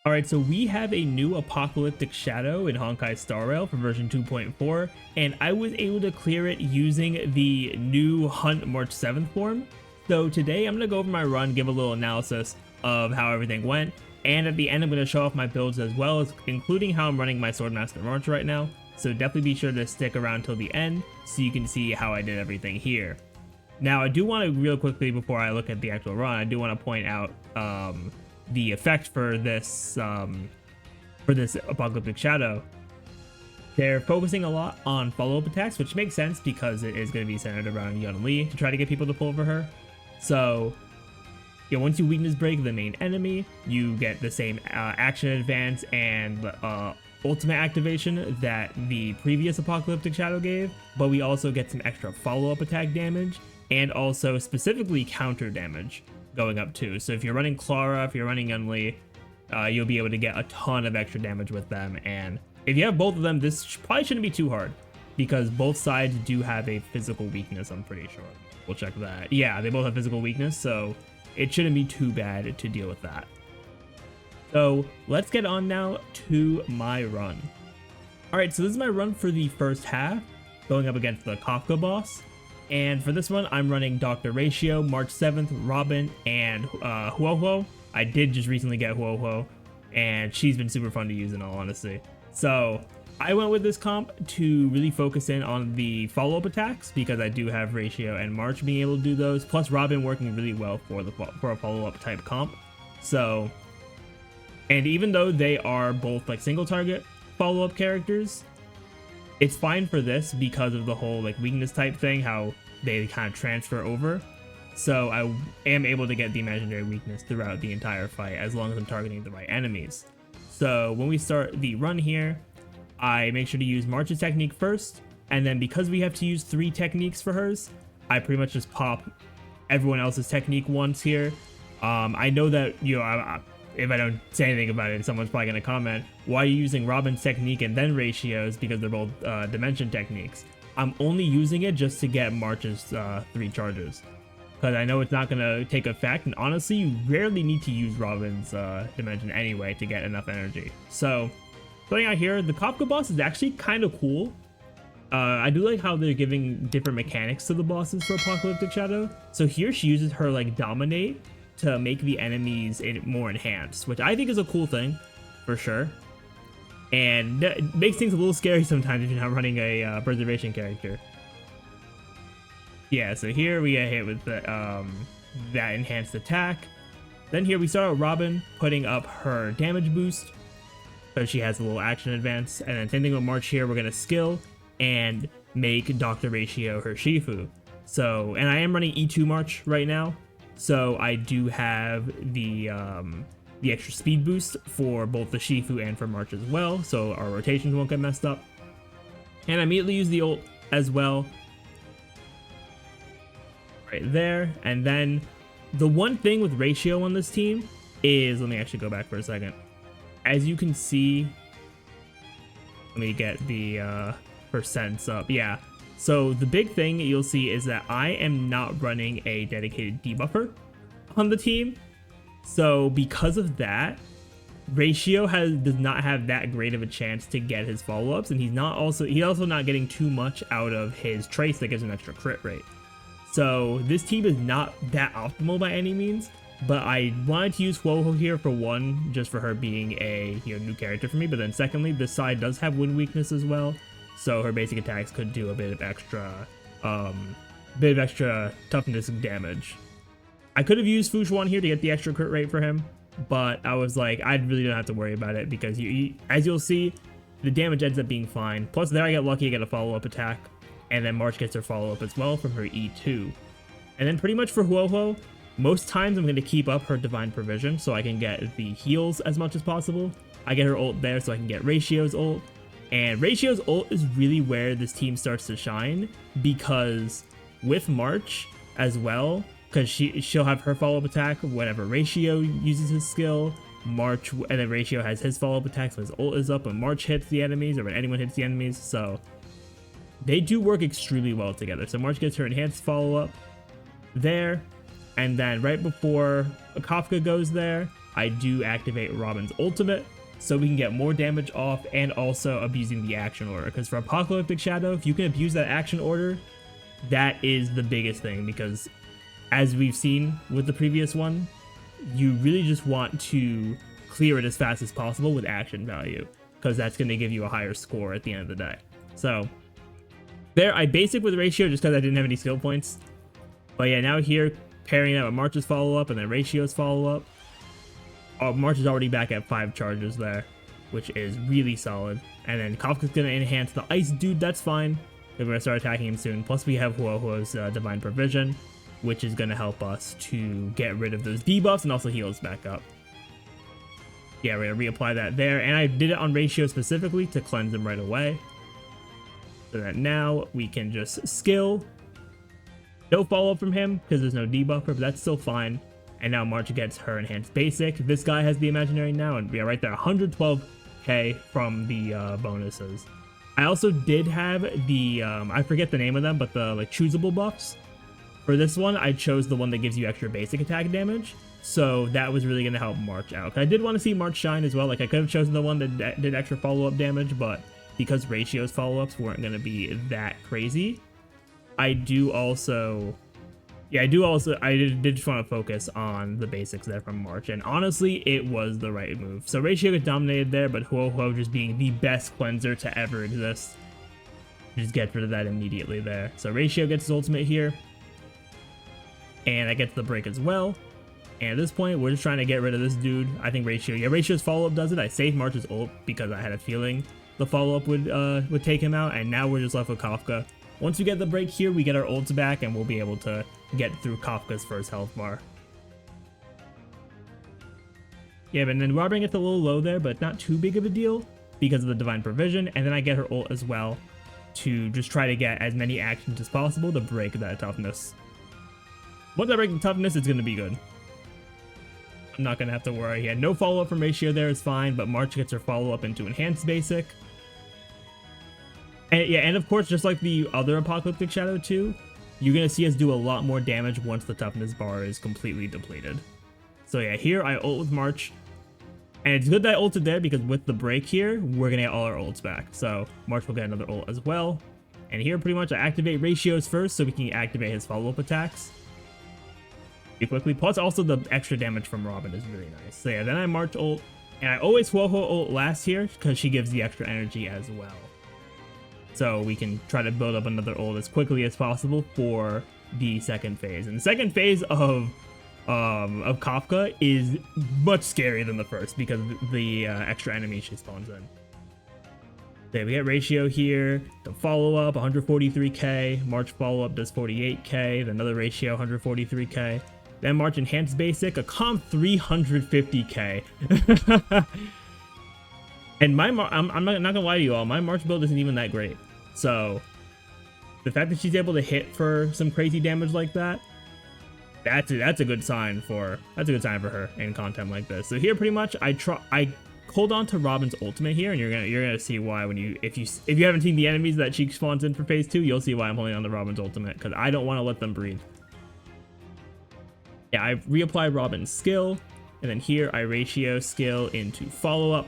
Alright, so we have a new Apocalyptic Shadow in Honkai Star Rail for version 2.4, and I was able to clear it using the new Hunt March 7th form. So today I'm going to go over my run, give a little analysis of how everything went, and at the end I'm going to show off my builds as well, as including how I'm running my Swordmaster March right now. So definitely be sure to stick around till the end so you can see how I did everything here. Now I do want to real quickly, before I look at the actual run, I do want to point out the effect for this Apocalyptic Shadow. They're focusing a lot on follow-up attacks, which makes sense because it is going to be centered around Yun Li to try to get people to pull for her. So yeah, once you weakness break the main enemy, you get the same action advance and ultimate activation that the previous Apocalyptic Shadow gave, but we also get some extra follow-up attack damage and also specifically counter damage going up too. So if you're running Clara, if you're running Yun Li, you'll be able to get a ton of extra damage with them. And if you have both of them, this probably shouldn't be too hard because both sides do have a physical weakness, I'm pretty sure. We'll check that. Yeah, they both have physical weakness, so it shouldn't be too bad to deal with that. So let's get on now to my run. Alright, so this is my run for the first half, going up against the Kafka boss. And for this one, I'm running Dr. Ratio, March 7th, Robin, and Huohuo. I did just recently get Huohuo, and she's been super fun to use in all honesty. So I went with this comp to really focus in on the follow-up attacks because I do have Ratio and March being able to do those, plus Robin working really well for a follow-up type comp. So, and even though they are both like single target follow-up characters, it's fine for this because of the whole like weakness type thing, how they kind of transfer over. So I am able to get the imaginary weakness throughout the entire fight as long as I'm targeting the right enemies. So when we start the run here, I make sure to use March's technique first, and then because we have to use 3 techniques for hers, I pretty much just pop everyone else's technique once here. I know that, you know, if I don't say anything about it, someone's probably going to comment, why are you using Robin's technique and then Ratio's, because they're both dimension techniques. I'm only using it just to get March's 3 charges, because I know it's not going to take effect, and honestly, you rarely need to use Robin's dimension anyway to get enough energy. So, starting out here, the Kafka boss is actually kind of cool. I do like how they're giving different mechanics to the bosses for Apocalyptic Shadow. So here she uses her like Dominate to make the enemies more enhanced, which I think is a cool thing, for sure. And it makes things a little scary sometimes if you're not running a preservation character. Yeah, so here we get hit with the, that enhanced attack. Then here we start with Robin putting up her damage boost, so she has a little action advance. And then same thing with March here, we're going to skill and make Dr. Ratio her Shifu. So, and I am running E2 March right now. So I do have the extra speed boost for both the Shifu and for March as well, so our rotations won't get messed up. And I immediately use the ult as well. Right there. And then the one thing with Ratio on this team is, let me actually go back for a second. As you can see, let me get the percents up. Yeah. So the big thing you'll see is that I am not running a dedicated debuffer on the team. So because of that, Ratio does not have that great of a chance to get his follow-ups, and he's also not getting too much out of his trace that gives an extra crit rate. So this team is not that optimal by any means, but I wanted to use Huohuo here for one, just for her being a new character for me, but then secondly, this side does have wind weakness as well. So her basic attacks could do a bit of extra toughness damage. I could have used Fushuan here to get the extra crit rate for him, but I was like, I really don't have to worry about it because as you'll see, the damage ends up being fine. Plus there I get lucky, I get a follow-up attack, and then March gets her follow-up as well from her E2. And then pretty much for Huohuo, most times I'm going to keep up her Divine Provision so I can get the heals as much as possible. I get her ult there so I can get Ratio's ult. And Ratio's ult is really where this team starts to shine, because with March as well, because she'll have her follow-up attack whenever Ratio uses his skill, March, and then Ratio has his follow-up attack, so his ult is up when March hits the enemies or when anyone hits the enemies. So they do work extremely well together. So March gets her enhanced follow-up there, and then right before Kafka goes there, I do activate Robin's ultimate so we can get more damage off and also abusing the action order. Because for Apocalyptic Shadow, if you can abuse that action order, that is the biggest thing, because as we've seen with the previous one, you really just want to clear it as fast as possible with action value, because that's going to give you a higher score at the end of the day. So there, I basic with Ratio just because I didn't have any skill points. But yeah, now here, pairing that with March's follow-up and then Ratio's follow-up. Oh, March is already back at 5 charges there, which is really solid. And then Kafka's going to enhance the Ice Dude, that's fine. We're going to start attacking him soon. Plus we have Huohuo's Divine Provision, which is going to help us to get rid of those debuffs and also heal us back up. Yeah, we're going to reapply that there. And I did it on Ratio specifically to cleanse him right away. So that now we can just skill. No follow-up from him because there's no debuffer, but that's still fine. And now March gets her enhanced basic. This guy has the imaginary now, and we are right there, 112k from the bonuses. I also did have the, I forget the name of them, but the like choosable buffs. For this one, I chose the one that gives you extra basic attack damage. So that was really going to help March out. I did want to see March shine as well. Like I could have chosen the one that did extra follow-up damage, but because Ratio's follow-ups weren't going to be that crazy, I did just want to focus on the basics there from March, and honestly, it was the right move. So Ratio gets dominated there, but Huohuo just being the best cleanser to ever exist, just gets rid of that immediately there. So Ratio gets his ultimate here, and I get the break as well. And at this point, we're just trying to get rid of this dude. I think Ratio's follow-up does it. I saved March's ult because I had a feeling the follow-up would take him out, and now we're just left with Kafka. Once we get the break here, we get our ults back, and we'll be able to get through Kafka's first health bar. Yeah, but then Robin gets a little low there, but not too big of a deal because of the Divine Provision, and then I get her ult as well to just try to get as many actions as possible to break that toughness. Once I break the toughness, it's going to be good. I'm not going to have to worry. He had no follow-up from Ratio there, is fine, but March gets her follow-up into Enhanced Basic. And yeah, and of course, just like the other Apocalyptic Shadow 2, you're going to see us do a lot more damage once the toughness bar is completely depleted. So yeah, here I ult with March. And it's good that I ulted there because with the break here, we're going to get all our ults back. So March will get another ult as well. And here pretty much I activate Ratios first so we can activate his follow-up attacks pretty quickly. Plus also the extra damage from Robin is really nice. So yeah, then I March ult. And I always Huohuo ult last here because she gives the extra energy as well. So we can try to build up another ult as quickly as possible for the second phase. And the second phase of Kafka is much scarier than the first because of the extra enemies she spawns in. Okay, we get Ratio here. The follow-up, 143k. March follow-up does 48k. Then another Ratio, 143k. Then March Enhanced Basic, a comp 350k. And I'm not gonna lie to you all, my March build isn't even that great. So the fact that she's able to hit for some crazy damage like that, that's a good sign for her in content like this. So here pretty much I hold on to Robin's ultimate here, and you're gonna see why when if you haven't seen the enemies that she spawns in for phase 2, you'll see why I'm holding on to Robin's ultimate, because I don't want to let them breathe. Yeah, I reapply Robin's skill, and then here I Ratio skill into follow-up.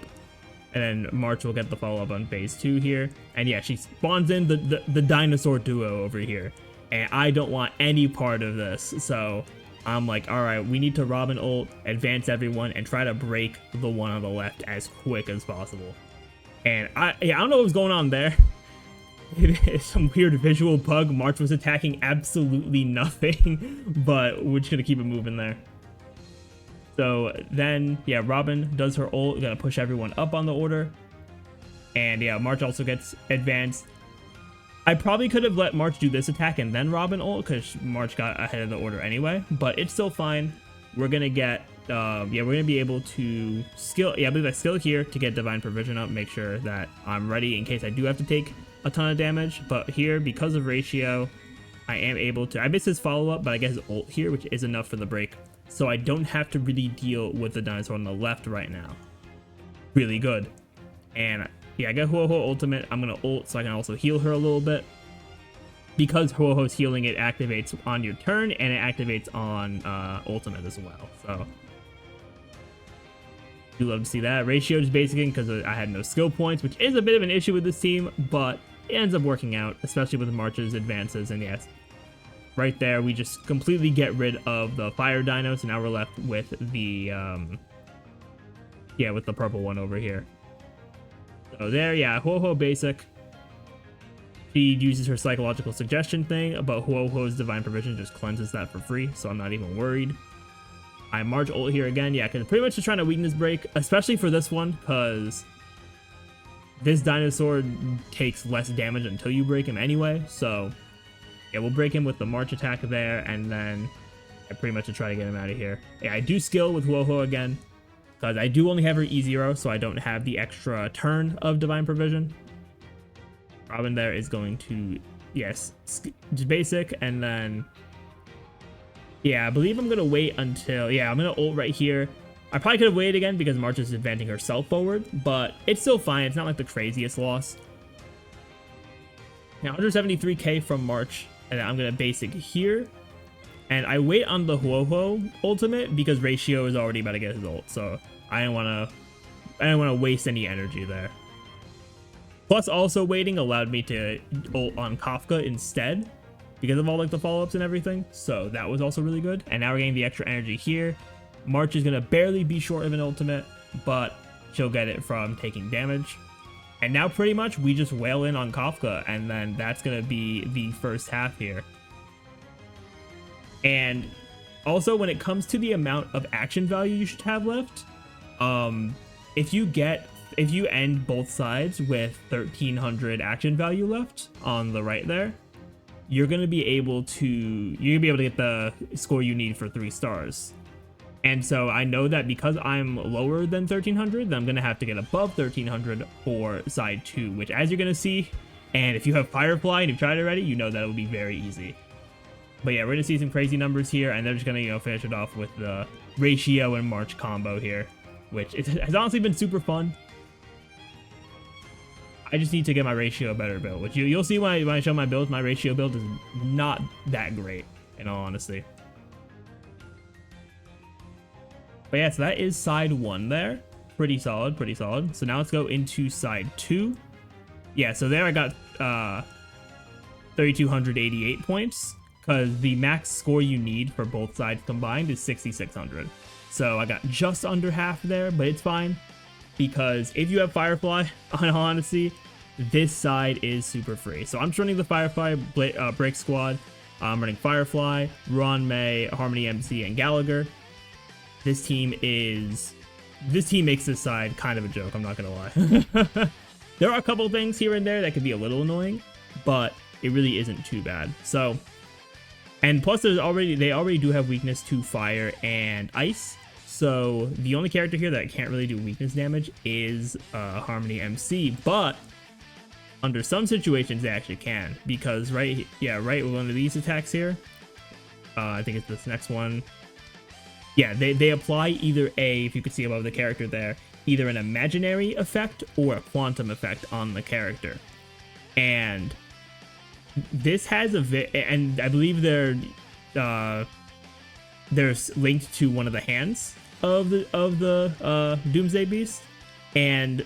And then March will get the follow-up on phase 2 here. And yeah, she spawns in the dinosaur duo over here. And I don't want any part of this. So I'm like, alright, we need to Robin ult, advance everyone, and try to break the one on the left as quick as possible. And I don't know what was going on there. It's some weird visual bug. March was attacking absolutely nothing. But we're just going to keep it moving there. So then, yeah, Robin does her ult, gonna push everyone up on the order. And yeah, March also gets advanced. I probably could have let March do this attack and then Robin ult, because March got ahead of the order anyway. But it's still fine. We're gonna get, we're gonna be able to skill, I believe I skill here to get Divine Provision up, make sure that I'm ready in case I do have to take a ton of damage. But here, because of Ratio, I am able to, I missed his follow-up, but I get his ult here, which is enough for the break. So I don't have to really deal with the dinosaur on the left right now. Really good. And yeah, I got Huohuo ultimate. I'm going to ult so I can also heal her a little bit. Because Huohuo's healing, it activates on your turn and it activates on ultimate as well. So Do love to see that. Ratio just basicing because I had no skill points, which is a bit of an issue with this team, but it ends up working out, especially with March's advances. And yes, right there, we just completely get rid of the fire dino, so now we're left with the, with the purple one over here. So there, yeah, Ho-Ho basic. She uses her psychological suggestion thing, but Ho-Ho's divine provision just cleanses that for free, so I'm not even worried. I March ult here again, yeah, because pretty much just trying to weakness break, especially for this one, because this dinosaur takes less damage until you break him anyway, so yeah, we'll break him with the March attack there, and then I pretty much try to get him out of here. Yeah, I do skill with Ho-Ho again, because I do only have her E0, so I don't have the extra turn of divine provision. Robin there is going to, yes, just basic, and then yeah, I believe I'm going to wait until, yeah, I'm going to ult right here. I probably could have waited again because March is advancing herself forward, but it's still fine. It's not like the craziest loss. Now, 173k from March, and I'm going to basic here. And I wait on the Ho-Ho ultimate because Ratio is already about to get his ult, so I didn't want to waste any energy there. Plus, also waiting allowed me to ult on Kafka instead, because of all like the follow-ups and everything, so that was also really good. And now we're getting the extra energy here. March is gonna barely be short of an ultimate, but she'll get it from taking damage. And now pretty much we just wail in on Kafka, and then that's gonna be the first half here. And also when it comes to the amount of action value you should have left, if you end both sides with 1300 action value left on the right there, you're gonna be able to get the score you need for 3 stars. And so I know that because I'm lower than 1300, then I'm gonna have to get above 1300 for side 2, which as you're gonna see, and if you have Firefly and you've tried it already, you know that it will be very easy. But yeah, we're gonna see some crazy numbers here, and they're just gonna finish it off with the Ratio and March combo here, which has honestly been super fun. I just need to get my Ratio better build, which you'll see when I show my build. My Ratio build is not that great, in all honesty. But yeah, so that is side 1 there. Pretty solid, pretty solid. So now let's go into side 2. Yeah, so there I got 3,288 points, because the max score you need for both sides combined is 6,600. So I got just under half there, but it's fine. Because if you have Firefly, on honesty, this side is super free. So I'm just running the Firefly Break Squad. I'm running Firefly, Ron May, Harmony MC, and Gallagher. This team makes this side kind of a joke, I'm not gonna lie. There are a couple things here and there that could be a little annoying, but it really isn't too bad. So, and plus they already do have weakness to fire and ice. So the only character here that can't really do weakness damage is Harmony MC, but under some situations they actually can, because right with one of these attacks here, I think it's this next one. Yeah, they apply either if you could see above the character there, either an imaginary effect or a quantum effect on the character. And this has and I believe they're linked to one of the hands of the Doomsday Beast, and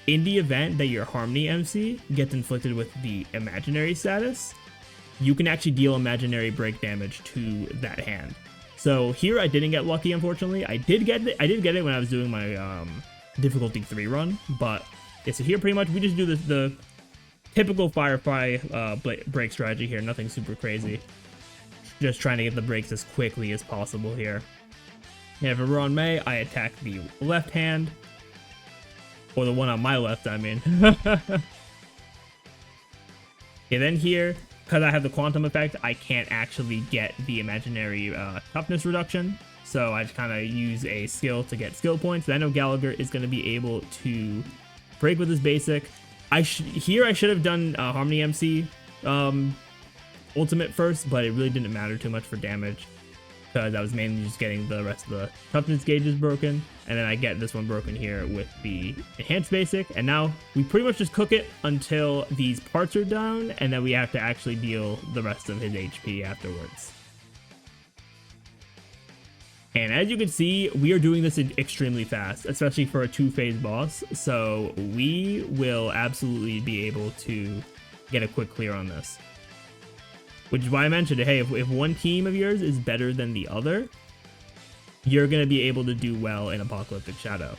in the event that your Harmony MC gets inflicted with the imaginary status, you can actually deal imaginary break damage to that hand. So here I didn't get lucky, unfortunately. I did get it when I was doing my difficulty 3 run, but yeah, so here pretty much we just do the typical Firefly break strategy here, nothing super crazy. Just trying to get the breaks as quickly as possible here. And for Ron May, I attack the left hand, or the one on my left, I mean. Okay, then here, because I have the quantum effect, I can't actually get the imaginary toughness reduction. So I just kind of use a skill to get skill points. I know Gallagher is going to be able to break with his basic. Here I should have done Harmony MC ultimate first, but it really didn't matter too much for damage, because I was mainly just getting the rest of the toughness gauges broken, and then I get this one broken here with the enhanced basic, and now we pretty much just cook it until these parts are down, and then we have to actually deal the rest of his HP afterwards. And as you can see, we are doing this extremely fast, especially for a 2-phase boss. So we will absolutely be able to get a quick clear on this. Which is why I mentioned, hey, if one team of yours is better than the other, you're going to be able to do well in Apocalyptic Shadow.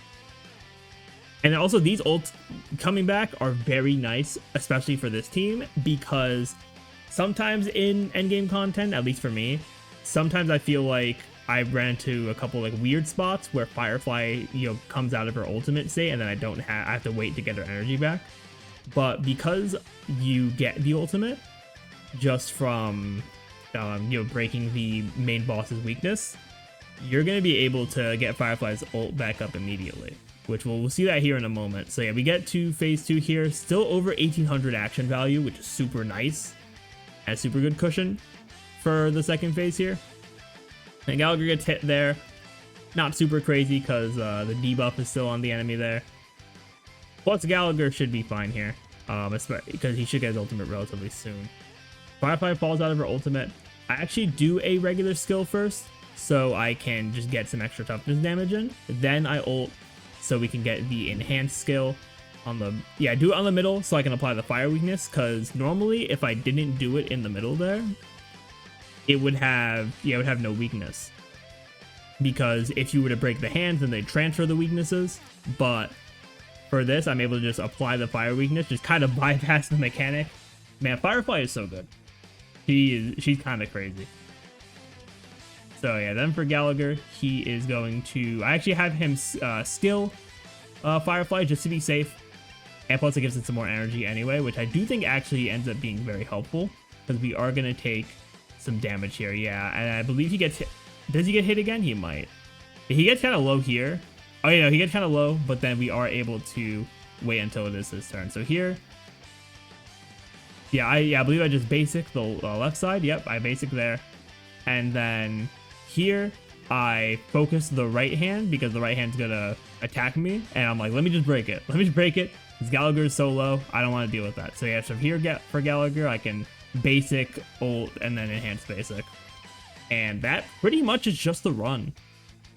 And also, these ults coming back are very nice, especially for this team, because sometimes in endgame content, at least for me, sometimes I feel like I ran into a couple like weird spots where Firefly, comes out of her ultimate state, and then I have to wait to get her energy back. But because you get the ultimate just from breaking the main boss's weakness, you're gonna be able to get Firefly's ult back up immediately, which we'll see that here in a moment. So yeah, we get to phase 2 here, still over 1800 action value, which is super nice and super good cushion for the second phase here. And Gallagher gets hit there. Not super crazy because the debuff is still on the enemy there. Plus Gallagher should be fine here, because he should get his ultimate relatively soon. Firefly falls out of her ultimate. I actually do a regular skill first, so I can just get some extra toughness damage in. Then I ult, so we can get the enhanced skill on the... Yeah, do it on the middle so I can apply the fire weakness, because normally if I didn't do it in the middle there, it would have no weakness, because if you were to break the hands, then they'd transfer the weaknesses. But for this, I'm able to just apply the fire weakness, just kind of bypass the mechanic. Man, Firefly is so good. She's kind of crazy. So yeah, then for Gallagher, he is going to... I actually have him skill Firefly just to be safe, and plus it gives it some more energy anyway, which I do think actually ends up being very helpful, because we are going to take some damage here. Yeah, and I believe he gets hit. Does he get hit again? He might. He gets kind of low here. Oh yeah, no, he gets kind of low, but then we are able to wait until it is his turn. So here, yeah, I believe I just basic the left side. Yep, I basic there, and then here I focus the right hand, because the right hand's gonna attack me, and I'm like, let me just break it. Let me just break it, because Gallagher is so low. I don't want to deal with that. So yeah, so here for Gallagher, I can basic, ult, and then enhance basic. And that pretty much is just the run.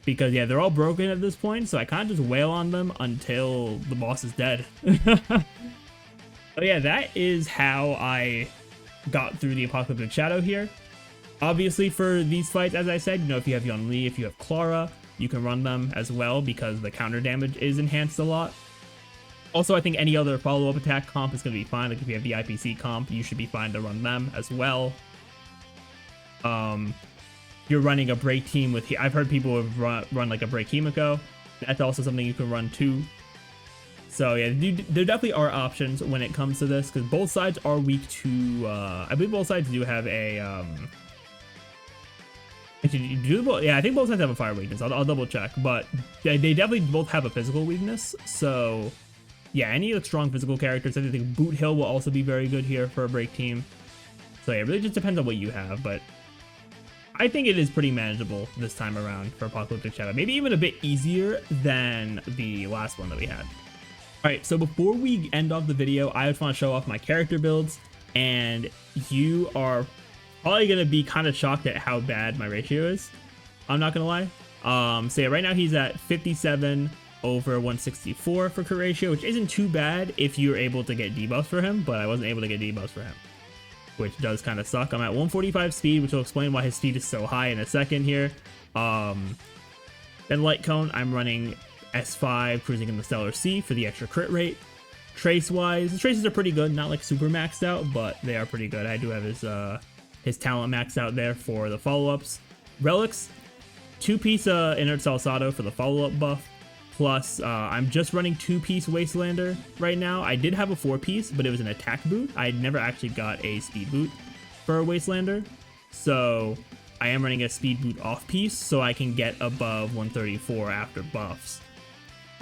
Because yeah, they're all broken at this point, so I kind of just wail on them until the boss is dead. So yeah, that is how I got through the Apocalyptic Shadow here. Obviously for these fights, as I said, if you have Yeon Lee, if you have Clara, you can run them as well, because the counter damage is enhanced a lot. Also, I think any other follow-up attack comp is going to be fine. Like if you have the IPC comp, you should be fine to run them as well. You're running a break team with... I've heard people have run like a break Himiko. That's also something you can run too. So yeah, there definitely are options when it comes to this, because both sides are weak to... I believe both sides do have a... yeah, I think both sides have a fire weakness. I'll double check, but they definitely both have a physical weakness. So yeah, any of the strong physical characters, I think Boot Hill will also be very good here for a break team. So yeah, it really just depends on what you have, but I think it is pretty manageable this time around for Apocalyptic Shadow. Maybe even a bit easier than the last one that we had. Alright, so before we end off the video, I just want to show off my character builds, and you are probably going to be kind of shocked at how bad my ratio is. I'm not going to lie. So yeah, right now he's at 57 over 164 for crit ratio, which isn't too bad if you're able to get debuffs for him, but I wasn't able to get debuffs for him, which does kind of suck. I'm at 145 speed, which will explain why his speed is so high in a second here. Then Light Cone, I'm running S5, cruising in the Stellar C for the extra crit rate. Trace-wise, the traces are pretty good, not like super maxed out, but they are pretty good. I do have his talent maxed out there for the follow-ups. Relics, 2-piece Inert Salsado for the follow-up buff. Plus, I'm just running 2-piece Wastelander right now. I did have a 4-piece, but it was an attack boot. I never actually got a speed boot for a Wastelander. So I am running a speed boot off-piece so I can get above 134 after buffs.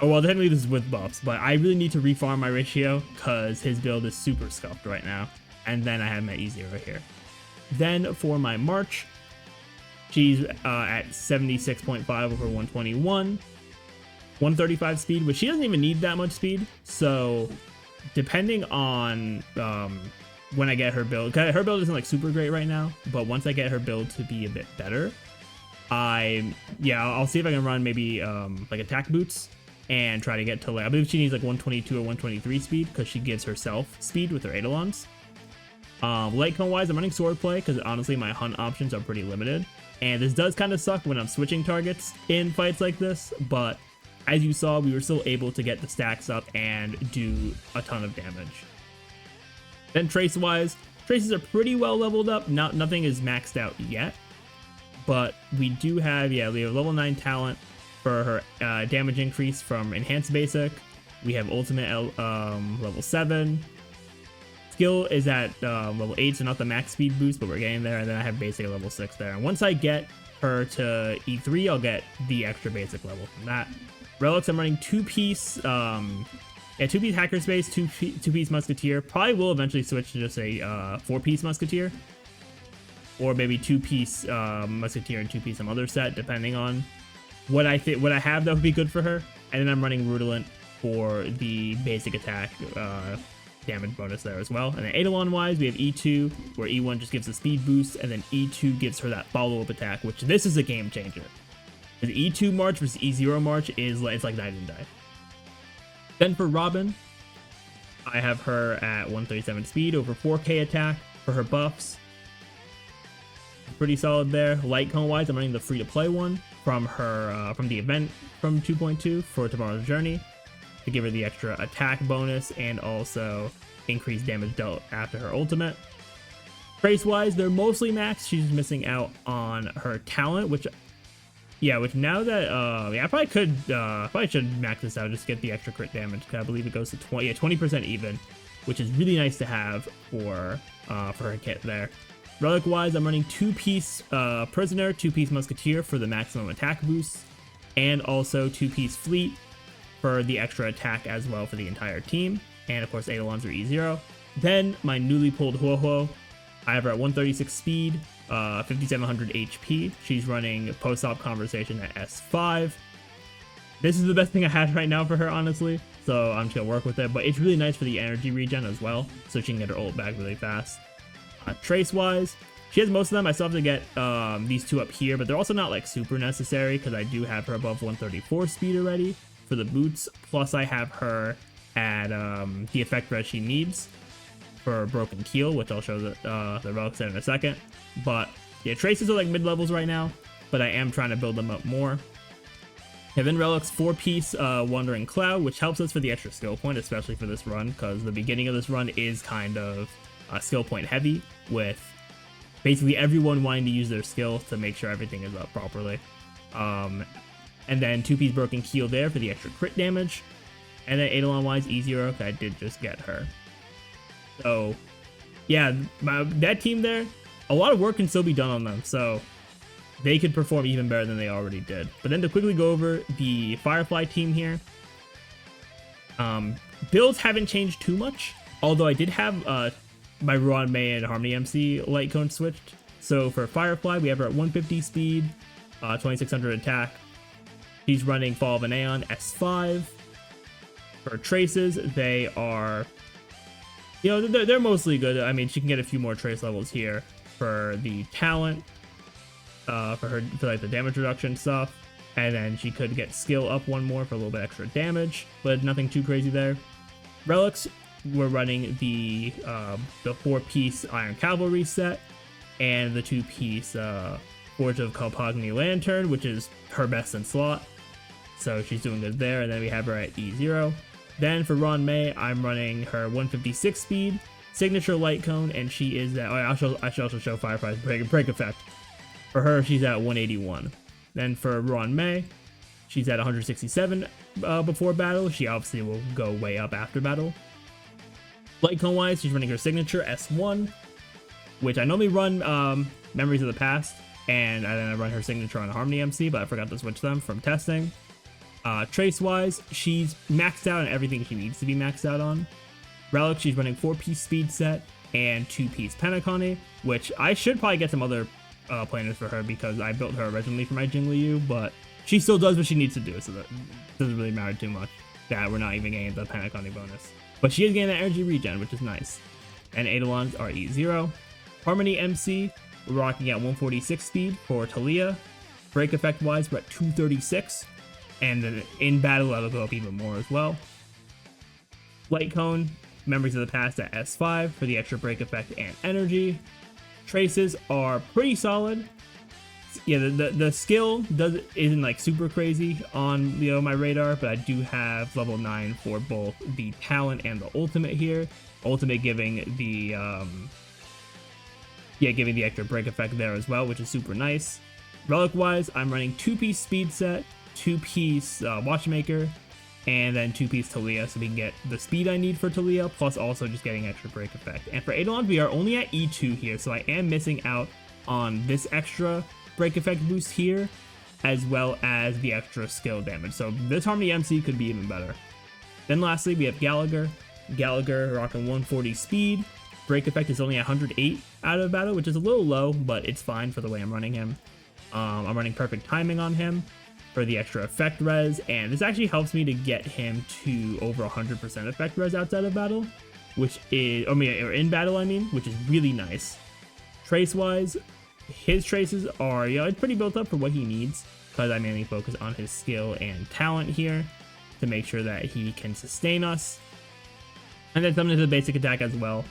Oh, well, technically this is with buffs, but I really need to refarm my ratio because his build is super scuffed right now. And then I have my E0 right here. Then for my March, she's at 76.5 over 121. 135 speed, which she doesn't even need that much speed. So depending on when I get her build, her build isn't like super great right now, but once I get her build to be a bit better, I'll see if I can run maybe like attack boots and try to get to, like, I believe she needs like 122 or 123 speed because she gives herself speed with her Eidolons. Light cone wise, I'm running swordplay because honestly my hunt options are pretty limited, and this does kind of suck when I'm switching targets in fights like this, but as you saw, we were still able to get the stacks up and do a ton of damage. Then trace wise, traces are pretty well leveled up. Nothing is maxed out yet, but we do have, we have level 9 talent for her damage increase from enhanced basic. We have ultimate level 7. Skill is at level 8, so not the max speed boost, but we're getting there. And then I have basic at level 6 there. And once I get her to E3, I'll get the extra basic level from that. Relics, I'm running 2-piece, 2-piece Hackerspace, 2-piece Musketeer. Probably will eventually switch to just a 4-piece Musketeer. Or maybe 2-piece Musketeer and 2-piece some other set, depending on what I have that would be good for her. And then I'm running Rutilant for the basic attack damage bonus there as well. And then Eidolon wise, we have E2, where E1 just gives a speed boost, and then E2 gives her that follow-up attack, which this is a game changer. The E2 March versus E0 March is it's like night and day. Then for Robin, I have her at 137 speed, over 4k attack for her buffs. Pretty solid there. Light cone wise, I'm running the free-to-play one from her from the event from 2.2 for Tomorrow's Journey to give her the extra attack bonus and also increased damage dealt after her ultimate. Trace wise, they're mostly maxed. She's missing out on her talent, which now that I probably should max this out, just get the extra crit damage, because I believe it goes to 20% even, which is really nice to have for her kit there. Relic wise, I'm running 2-piece Prisoner, 2-piece Musketeer for the maximum attack boost, and also 2-piece Fleet for the extra attack as well for the entire team. And of course, Eidolons are E0. Then my newly pulled Huohuo, I have her at 136 speed, 5700 HP. She's running post-op conversation at S5. This is the best thing I have right now for her, honestly, so I'm just gonna work with it, but it's really nice for the energy regen as well, so she can get her ult back really fast. Trace wise, she has most of them. I still have to get these two up here, but they're also not like super necessary because I do have her above 134 speed already for the boots, plus I have her at the effect res she needs for Broken Keel, which I'll show the relics in a second. But yeah, traces are like mid-levels right now, but I am trying to build them up more. Heaven Relics 4-piece Wandering Cloud, which helps us for the extra skill point, especially for this run, because the beginning of this run is kind of skill point heavy, with basically everyone wanting to use their skill to make sure everything is up properly. And then 2-piece Broken Keel there for the extra crit damage. And then Eidolon wise, E0, I did just get her. So yeah, that team there, a lot of work can still be done on them, so they could perform even better than they already did. But then to quickly go over the Firefly team here, builds haven't changed too much, although I did have my Ruan Mei and Harmony MC light cone switched. So for Firefly, we have her at 150 speed, 2600 attack. She's running Fall of an Aeon S5. For Traces, they are, they're mostly good. I mean, she can get a few more trace levels here for the talent, for like the damage reduction stuff, and then she could get skill up one more for a little bit extra damage, but nothing too crazy there. Relics, we're running the 4-piece Iron Cavalry set and the 2-piece Forge of Kalpagni Lantern, which is her best in slot, so she's doing good there. And then we have her at E0. Then for Ruan Mei, I'm running her 156 speed, signature light cone, and she is at, I should also show Firefly's break effect. For her, she's at 181. Then for Ruan Mei, she's at 167 before battle. She obviously will go way up after battle. Light cone wise, she's running her signature S1, which I normally run Memories of the Past, and then I run her signature on Harmony MC, but I forgot to switch them from testing. Trace wise, she's maxed out on everything she needs to be maxed out on. Relic, she's running 4-piece speed set and 2-piece Penacony, which I should probably get some other planners for her because I built her originally for my Jingliu, but she still does what she needs to do, so that doesn't really matter too much that we're not even getting the Penacony bonus. But she is getting that energy regen, which is nice. And Eidolons are E0. Harmony MC, we're rocking at 146 speed for Talia. Break effect wise, we're at 236, and then in battle that'll go up even more as well. Light Cone, Memories of the Past at S5 for the extra break effect and energy. Traces are pretty solid. Yeah, the skill isn't like super crazy on my radar, but I do have level 9 for both the talent and the ultimate here. Ultimate giving the giving the extra break effect there as well, which is super nice. Relic wise, I'm running 2-piece speed set, 2-piece watchmaker, and then 2-piece Talia, so we can get the speed I need for Talia, plus also just getting extra break effect. And for Eidolon, we are only at E2 here, so I am missing out on this extra break effect boost here, as well as the extra skill damage. So this Harmony MC could be even better. Then lastly, we have Gallagher. Gallagher rocking 140 speed. Break effect is only 108 out of battle, which is a little low, but it's fine for the way I'm running him. I'm running perfect timing on him for the extra effect res, and this actually helps me to get him to over 100% effect res outside of battle, which is, or in battle I mean, which is really nice. Trace wise, his traces are, it's pretty built up for what he needs, because I mainly focus on his skill and talent here to make sure that he can sustain us. And then something to the basic attack as well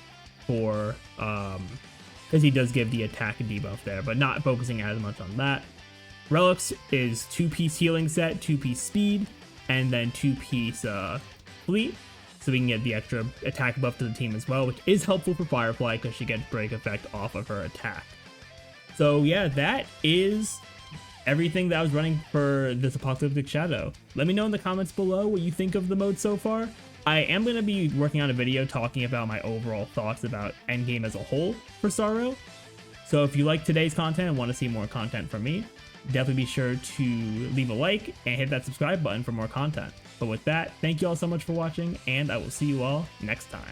for, because he does give the attack debuff there, but not focusing as much on that. Relics is 2-piece healing set, 2-piece speed, and then 2-piece fleet, so we can get the extra attack buff to the team as well, which is helpful for Firefly because she gets break effect off of her attack. So yeah, that is everything that I was running for this Apocalyptic Shadow. Let me know in the comments below what you think of the mode so far. I am going to be working on a video talking about my overall thoughts about endgame as a whole for Sorrow. So if you like today's content and want to see more content from me, definitely be sure to leave a like and hit that subscribe button for more content. But with that, thank you all so much for watching, and I will see you all next time.